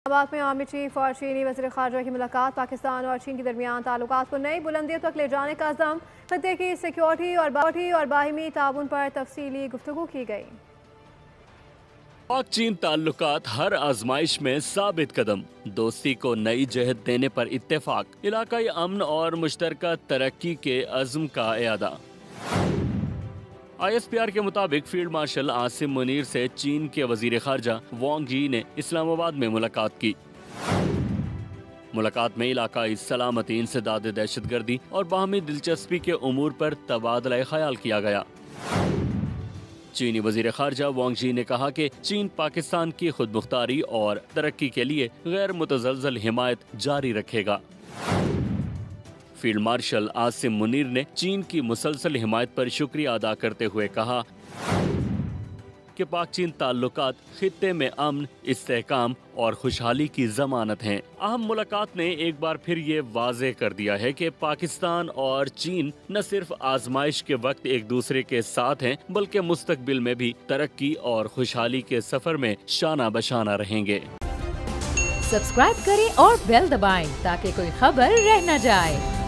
इस्लामाबाद में army chief और चीनी वज़ीर ख़ारजा की मुलाकात। पाकिस्तान और चीन के दरमियान ताल्लुकात को नई बुलंदियों तक ले जाने का अज़्म। खत्ते की सिक्योरिटी और बाहिमी ताउन पर तफसीली गुफ्तगू की गई। पाक चीन ताल्लुकात हर आजमाइश में साबित कदम, दोस्ती को नई जहत देने पर इत्तेफाक, इलाकाई अमन और मुश्तरका तरक्की के अज़्म का इयादा। ISPR के मुताबिक फील्ड मार्शल आसिम मुनीर से चीन के वजीर खारजा वांग यी ने इस्लामाबाद में मुलाकात की। मुलाकात में इलाकाई सलामती, इंसदाद दहशतगर्दी और बाहमी दिलचस्पी के उमूर पर तबादला ख्याल किया गया। चीनी वजीर खारजा वांग यी ने कहा कि चीन पाकिस्तान की खुद मुख्तारी और तरक्की के लिए गैर मुतज़लज़ल हिमायत जारी रखेगा। फील्ड मार्शल आसिम मुनीर ने चीन की मुसलसल हिमायत पर शुक्रिया अदा करते हुए कहा कि पाक चीन ताल्लुकात खित्ते में अमन, इस्तेहकाम और खुशहाली की जमानत हैं। अहम मुलाकात ने एक बार फिर ये वाज़ेह कर दिया है कि पाकिस्तान और चीन न सिर्फ आजमाइश के वक्त एक दूसरे के साथ हैं, बल्कि मुस्तकबिल में भी तरक्की और खुशहाली के सफर में शाना बशाना रहेंगे। सब्सक्राइब करें और बेल दबाएं ताकि कोई खबर रह न जाए।